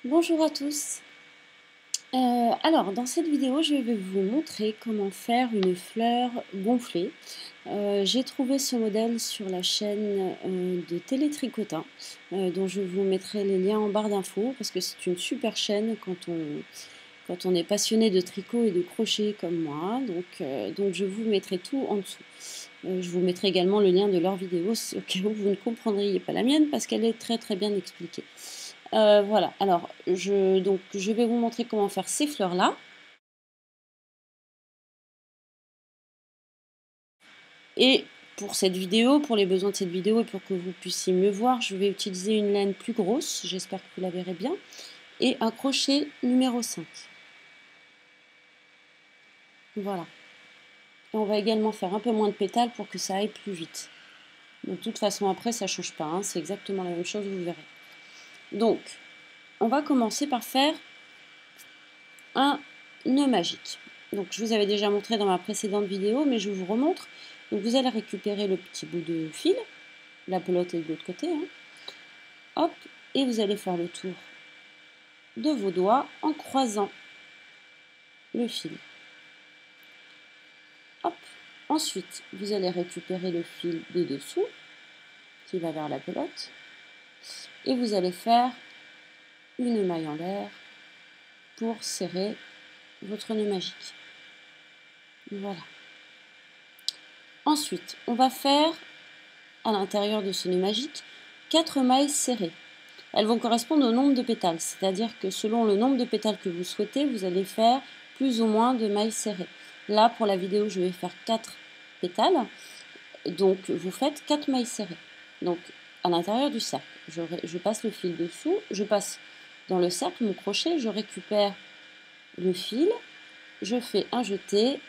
Bonjour à tous. Alors dans cette vidéo, je vais vous montrer comment faire une fleur gonflée. J'ai trouvé ce modèle sur la chaîne, de Télétricotin, dont je vous mettrai les liens en barre d'infos parce que c'est une super chaîne quand on est passionné de tricot et de crochet comme moi. Donc je vous mettrai tout en dessous. Je vous mettrai également le lien de leur vidéo au cas où vous ne comprendriez pas la mienne parce qu'elle est très très bien expliquée. Voilà, alors je vais vous montrer comment faire ces fleurs-là. Et pour cette vidéo, pour les besoins de cette vidéo et pour que vous puissiez mieux voir, je vais utiliser une laine plus grosse, j'espère que vous la verrez bien, et un crochet numéro 5. Voilà. Et on va également faire un peu moins de pétales pour que ça aille plus vite. De toute façon, après, ça ne change pas, hein, c'est exactement la même chose, vous verrez. Donc, on va commencer par faire un nœud magique. Donc je vous avais déjà montré dans ma précédente vidéo, mais je vous remontre. Donc vous allez récupérer le petit bout de fil, la pelote est de l'autre côté, hein. Hop, et vous allez faire le tour de vos doigts en croisant le fil. Hop, ensuite vous allez récupérer le fil de dessous qui va vers la pelote et vous allez faire une maille en l'air pour serrer votre nœud magique. Voilà. Ensuite, on va faire à l'intérieur de ce nœud magique 4 mailles serrées. Elles vont correspondre au nombre de pétales, c'est-à-dire que selon le nombre de pétales que vous souhaitez, vous allez faire plus ou moins de mailles serrées. Là, pour la vidéo, je vais faire 4 pétales, donc vous faites 4 mailles serrées. Donc, à l'intérieur du cercle, je passe le fil dessous, je passe dans le cercle mon crochet, je récupère le fil, je fais un jeté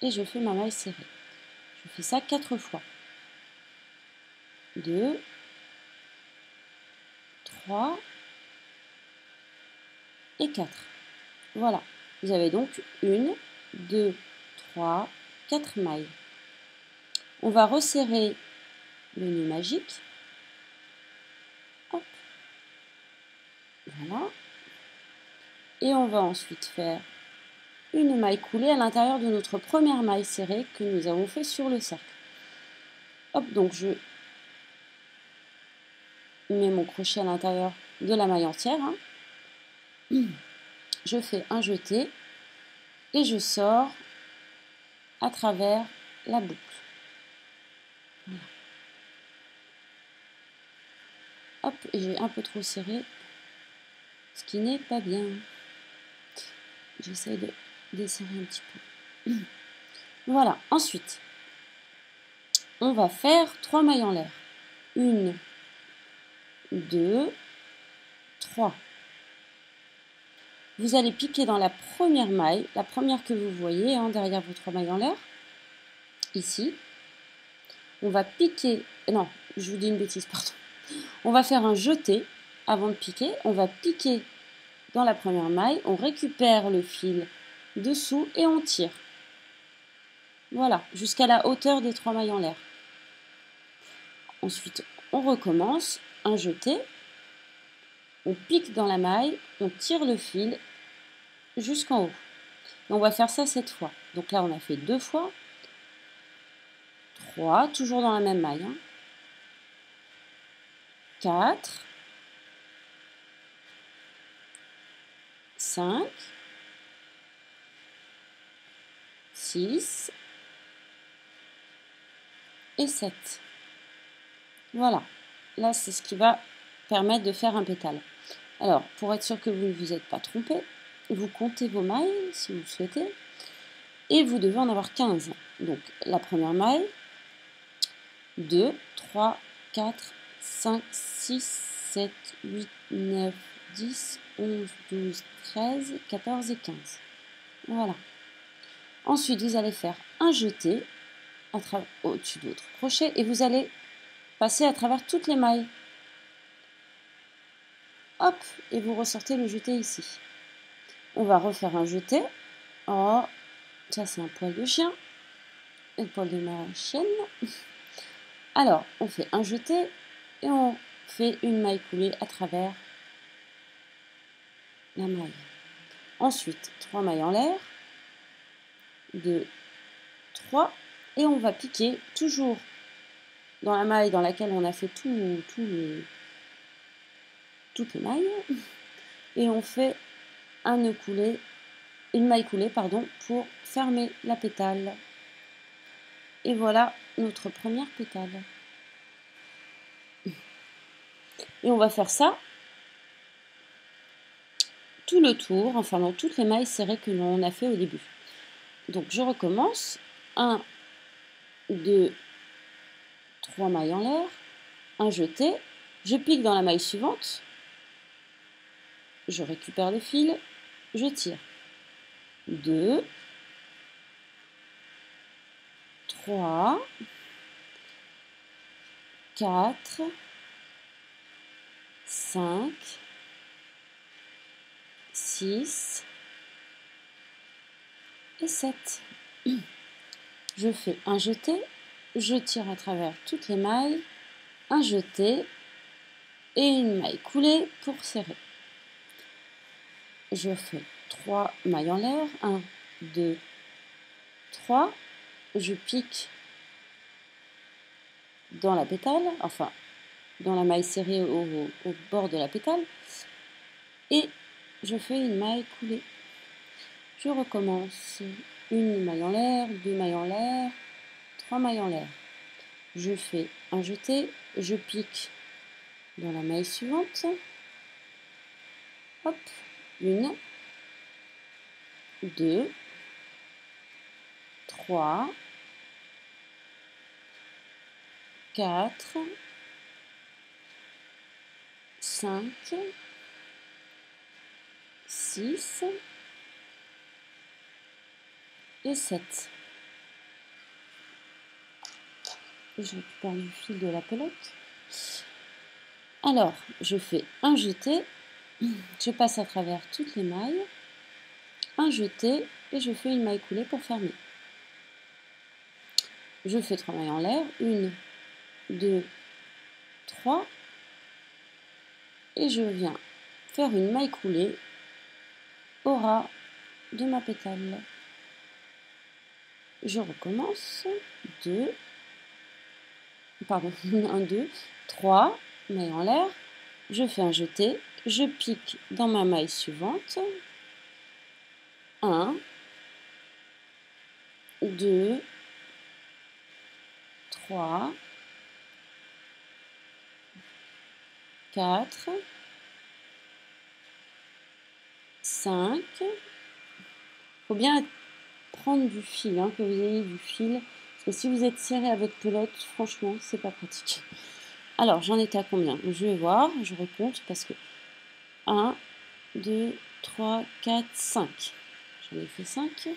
et je fais ma maille serrée. Je fais ça 4 fois. 2, 3 et 4. Voilà, vous avez donc 1, 2, 3, 4 mailles. On va resserrer le nœud magique. Hop. Voilà. Et on va ensuite faire une maille coulée à l'intérieur de notre première maille serrée que nous avons fait sur le cercle. Hop, donc je mets mon crochet à l'intérieur de la maille entière. Je fais un jeté et je sors à travers la boucle. Voilà. Hop, et j'ai un peu trop serré, ce qui n'est pas bien. J'essaie de desserrer un petit peu. Voilà, ensuite, on va faire 3 mailles en l'air. 1, 2, 3. Vous allez piquer dans la première maille, la première que vous voyez, hein, derrière vos 3 mailles en l'air, ici. On va piquer, non, je vous dis une bêtise, pardon. On va faire un jeté avant de piquer. On va piquer dans la première maille, on récupère le fil dessous et on tire. Voilà, jusqu'à la hauteur des 3 mailles en l'air. Ensuite, on recommence, un jeté, on pique dans la maille, on tire le fil jusqu'en haut. Et on va faire ça 7 fois. Donc là, on a fait 2 fois, 3, toujours dans la même maille, hein. 4, 5, 6 et 7. Voilà, là c'est ce qui va permettre de faire un pétale. Alors, pour être sûr que vous ne vous êtes pas trompé, vous comptez vos mailles si vous le souhaitez, et vous devez en avoir 15. Donc, la première maille, 2, 3, 4, 5, 6, 7, 8, 9, 10, 11, 12, 13, 14 et 15. Voilà. Ensuite, vous allez faire un jeté au-dessus de votre crochet et vous allez passer à travers toutes les mailles. Hop, et vous ressortez le jeté ici. On va refaire un jeté. Oh, ça c'est un poil de chien. Et le poil de ma chienne. Alors, on fait un jeté et on fait une maille coulée à travers la maille. Ensuite, 3 mailles en l'air, 2, 3, et on va piquer toujours dans la maille dans laquelle on a fait toutes les mailles, et on fait un nœud coulé, une maille coulée pardon, pour fermer la pétale. Et voilà notre première pétale. Et on va faire ça tout le tour, enfin dans toutes les mailles serrées que l'on a fait au début. Donc je recommence. 1, 2, 3 mailles en l'air, un jeté, je pique dans la maille suivante, je récupère le fil, je tire. 2, 3, 4, 5, 6 et 7. Je fais un jeté, je tire à travers toutes les mailles, un jeté et une maille coulée pour serrer. Je fais 3 mailles en l'air, 1, 2, 3, je pique dans la pétale, enfin dans la maille serrée au bord de la pétale, et je fais une maille coulée. Je recommence. Une maille en l'air, 2 mailles en l'air, 3 mailles en l'air. Je fais un jeté, je pique dans la maille suivante. Hop, 1, 2, 3, 4, 5, 6 et 7. Et je récupère le fil de la pelote. Alors, je fais un jeté, je passe à travers toutes les mailles, un jeté et je fais une maille coulée pour fermer. Je fais 3 mailles en l'air, 1, 2, 3, et je viens faire une maille coulée au ras de ma pétale. Je recommence, 2, pardon, 1, 2, 3, mailles en l'air, je fais un jeté, je pique dans ma maille suivante, 1, 2, 3, 4, 5, il faut bien prendre du fil, hein, que vous ayez du fil, parce que si vous êtes serré à votre pelote, franchement, c'est pas pratique. Alors, j'en étais à combien? Je vais voir, je recompte, parce que 1, 2, 3, 4, 5. J'en ai fait 5.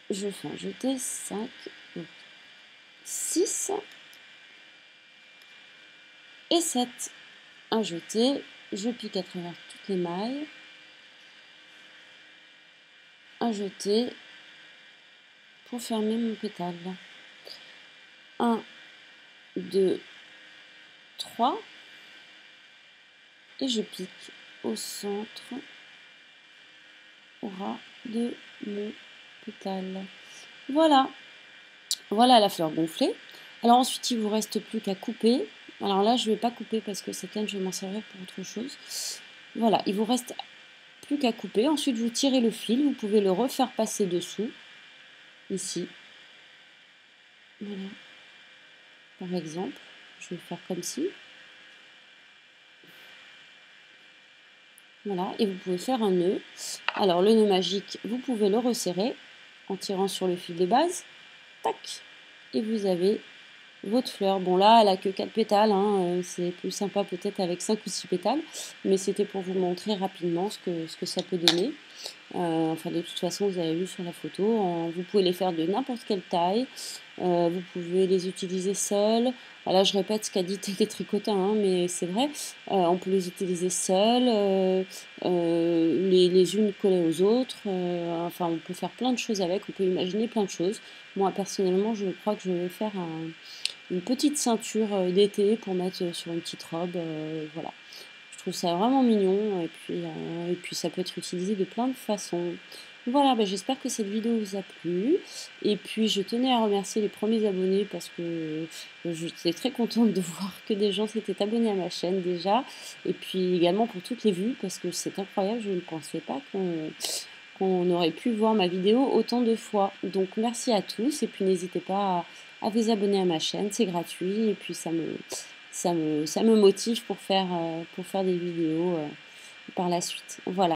Je fais un jeté, 5, 6 et 7. Un jeté, je pique à travers toutes les mailles, un jeté pour fermer mon pétale. 1, 2, 3 et je pique au centre, au ras de mon pétale. Voilà, voilà la fleur gonflée. Alors ensuite, il ne vous reste plus qu'à couper. Alors là, je ne vais pas couper parce que cette laine, je vais m'en servir pour autre chose. Voilà, il vous reste plus qu'à couper. Ensuite, vous tirez le fil. Vous pouvez le refaire passer dessous, ici. Voilà. Par exemple, je vais faire comme ci. Voilà, et vous pouvez faire un nœud. Alors, le nœud magique, vous pouvez le resserrer en tirant sur le fil de base. Tac! Et vous avez votre fleur. Bon, là, elle a que 4 pétales. Hein, c'est plus sympa peut-être avec 5 ou 6 pétales. Mais c'était pour vous montrer rapidement ce que ça peut donner. Enfin, de toute façon, vous avez vu sur la photo. Vous pouvez les faire de n'importe quelle taille. Vous pouvez les utiliser seuls. Là, je répète ce qu'a dit Télétricotin, hein, mais c'est vrai. On peut les utiliser seuls, les unes collées aux autres. Enfin, on peut faire plein de choses avec. On peut imaginer plein de choses. Moi, personnellement, je crois que je vais faire une petite ceinture d'été pour mettre sur une petite robe. Voilà. Je trouve ça vraiment mignon et puis ça peut être utilisé de plein de façons. Voilà, bah, j'espère que cette vidéo vous a plu et puis je tenais à remercier les premiers abonnés parce que j'étais très contente de voir que des gens s'étaient abonnés à ma chaîne déjà et puis également pour toutes les vues parce que c'est incroyable, je ne pensais pas qu'on aurait pu voir ma vidéo autant de fois. Donc merci à tous et puis n'hésitez pas à vous abonner à ma chaîne, c'est gratuit et puis ça me motive pour faire des vidéos par la suite. Voilà.